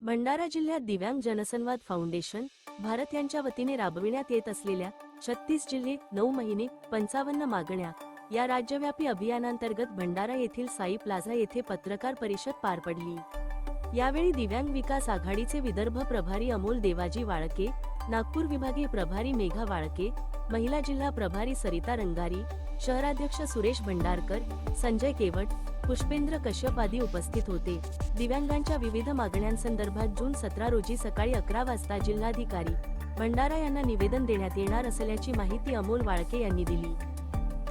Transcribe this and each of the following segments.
भंडारा जिल्ह्यात दिव्यांग जनसंवाद फाउंडेशन भारत यांच्या वतीने राबविण्यात येत असलेल्या 36 जिल्हे 9 महिने 55 मागण्या या राज्यव्यापी अभियानांतर्गत भंडारा येथील साई प्लाझा येथे पत्रकार परिषद पार पडली। यावेळी दिव्यांग विकास आघाडीचे विदर्भ प्रभारी अमोल देवाजी वाळके, नागपूर विभागीय प्रभारी मेघा वाळके, महिला जिल्हा प्रभारी सरिता रंगारी, शहराध्यक्ष सुरेश भंडारकर, संजय केवट, पुष्पेंद्र कश्यप आदी उपस्थित होते। दिव्यांगांच्या विविध मागण्यांसंदर्भात जून 17 रोजी सकाळी 11 वाजता जिल्हाधिकारी भंडारा यांना निवेदन देण्यात येणार असल्याची माहिती अमोल वाळके यांनी दिली।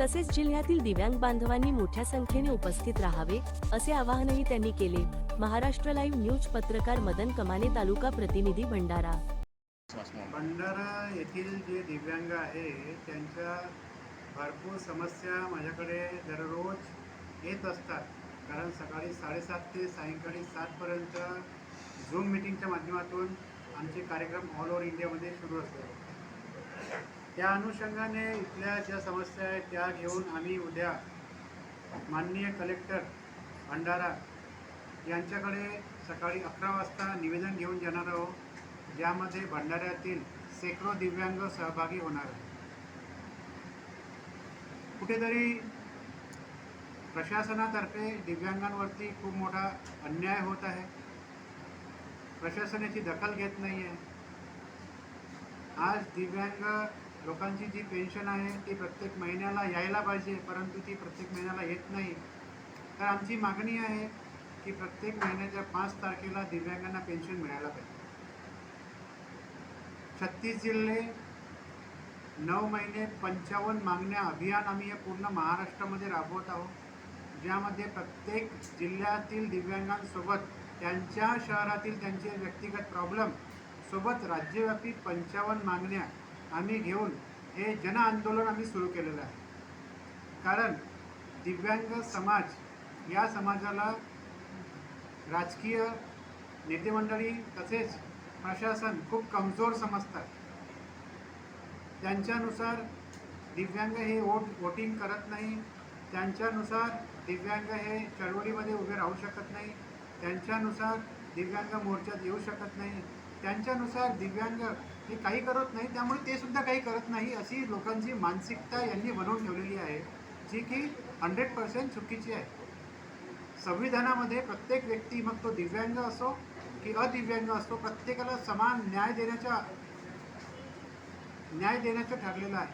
तसेच जिल्ह्यातील दिव्यांग बांधवांनी मोठ्या संख्येने उपस्थित राहावे असे आवाहनही त्यांनी केले। महाराष्ट्र लाईव्ह न्यूज पत्रकार मदन कमाने, तालुका प्रतिनिधी भंडारा। भंडारा येथील जे दिव्यांग आहे त्यांच्या भरपूर समस्या माझ्याकडे दररोज येत असतात, कारण सकाळी 7:30 ते सायंकाळी 7 पर्यंत झूम मीटिंगच्या माध्यमातून आमचे कार्यक्रम ऑल ओव्हर इंडियामध्ये सुरू असतात। त्या अनुषंगाने इथल्या ज्या समस्या आहेत त्या घेऊन आम्ही उद्या माननीय कलेक्टर भंडारा यांच्याकडे सकाळी 11 वाजता निवेदन घेऊन जाणार आहोत, ज्यामध्ये भंडाऱ्यातील शेकडो दिव्यांग सहभागी होणार आहेत। कुठेतरी प्रशासनातर्फे दिव्यांगांवरती खूप मोठा अन्याय होत आहे, प्रशासनाची दखल घेत नाही आहे। आज दिव्यांग लोकांची जी पेन्शन आहे ती प्रत्येक महिन्याला यायला पाहिजे, परंतु ती प्रत्येक महिन्याला येत नाही। तर आमची मागणी आहे की प्रत्येक महिन्याच्या 5 तारखेला दिव्यांगांना पेन्शन मिळायला पाहिजे। 36 जिल्हे 9 महिने 55 मागण्या अभियान आम्ही हे पूर्ण महाराष्ट्रामध्ये राबवत आहोत, ज्यामध्ये प्रत्येक जिल्ह्यातील दिव्यांगांसोबत त्यांच्या शहरातील त्यांचे व्यक्तिगत प्रॉब्लेम सोबत राज्यव्यापी 55 मागण्या आम्ही घेऊन हे जन आंदोलन आम्ही सुरू केलेलं आहे। कारण दिव्यांग समाज या समाजाला राजकीय नेतेमंडळी तसेच प्रशासन खूप कमजोर समजतात। त्यांच्यानुसार दिव्यांग हे वोटिंग करत नाही, त्यांच्यानुसार दिव्यांग हे चळवळीमध्ये उभे राहू शकत नाही, त्यांच्यानुसार दिव्यांग मोर्चात येऊ शकत नाही, त्यांच्यानुसार दिव्यांग हे काही करत नाही, त्यामुळे ते सुद्धा काही करत नाही अशी लोकांची मानसिकता यांनी बनवून ठेवलेली आहे, जी की 100% चुकीची आहे। संविधानामध्ये प्रत्येक व्यक्ती, मग तो दिव्यांग असो की अदिव्यांग असो, प्रत्येकाला समान न्याय देण्याचं ठरलेलं आहे,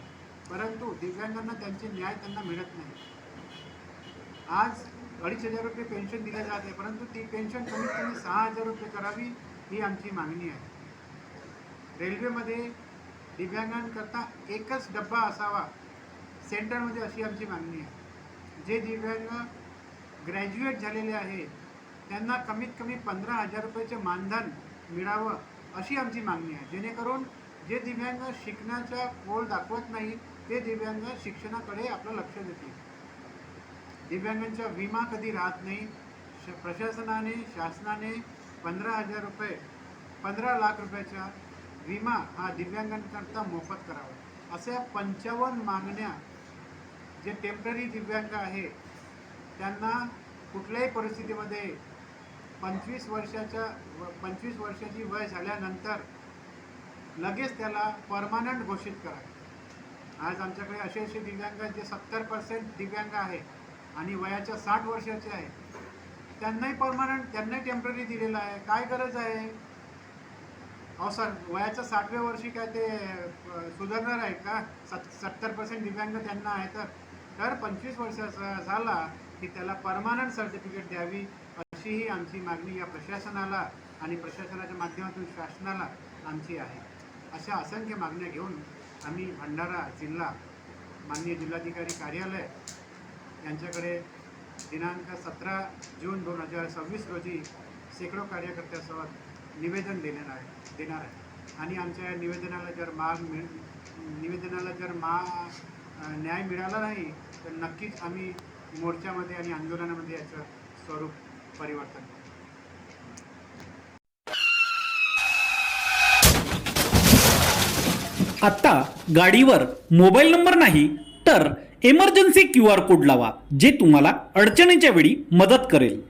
परंतु दिव्यांगांना त्यांचे न्याय त्यांना मिळत नाही। आज 2,500 रुपये पेन्शन दिले जाते, परंतु ती पेन्शन कमीत कमी 6,000 रुपये करावी ही आमची मागणी आहे। रेल्वेमध्ये दिव्यांगांकरता एकच डब्बा असावा सेंटरमध्ये, अशी आमची मागणी आहे। जे दिव्यांग ग्रॅज्युएट झालेले आहे त्यांना कमीत कमी 15,000 रुपयाचे मानधन मिळावं अशी आमची मागणी आहे, जेणेकरून जे दिव्यांग शिकण्याचा ओढ दाखवत नाही ते दिव्यांग शिक्षणाकडे आपलं लक्ष देतील। दिव्यांगांचा विमा कधी राहत नाही। प्रशासनाने शासनाने 15,000 रुपये 15 लाख रुपयाचा विमा हा दिव्यांगांकरता मोफत करावा। अशा 55 मागण्या जे टेम्पररी दिव्यांग आहे त्यांना कुठल्याही परिस्थितीमध्ये 25 वर्षाची वय झाल्यानंतर लगेच त्याला परमानंट घोषित करा। आज आमच्याकडे असे दिव्यांग जे 70% दिव्यांग आहे आणि वयाच्या 60 वर्षाचे आहे, त्यांनाही परमानंट, त्यांनाही टेम्पररी दिलेलं आहे। काय गरज आहे? अहो सर, वयाच्या 60व्या वर्षी काय ते सुधारणार आहे का? 70% दिव्यांग त्यांना आहे तर 25 वर्षाचा झाला की त्याला परमानंट सर्टिफिकेट द्यावी अशीही आमची मागणी या प्रशासनाला आणि प्रशासनाच्या माध्यमातून शासनाला आमची आहे। अशा असंख्य मागण्या घेऊन आम्ही भंडारा जिल्हा माननीय जिल्हाधिकारी कार्यालय यांच्याकडे दिनांक 17 जून 2026 रोजी शेकडो कार्यकर्त्यांसोबत निवेदन देणार आहे। आणि आमच्या निवेदनाला जर न्याय मिळाला नाही तर नक्कीच आम्ही मोर्चामध्ये आणि आंदोलनामध्ये याचं स्वरूप परिवर्तन करू। आता गाडीवर मोबाईल नंबर नाही तर इमर्जन्सी QR कोड लावा, जे तुम्हाला अडचणीच्या वेळी मदत करेल।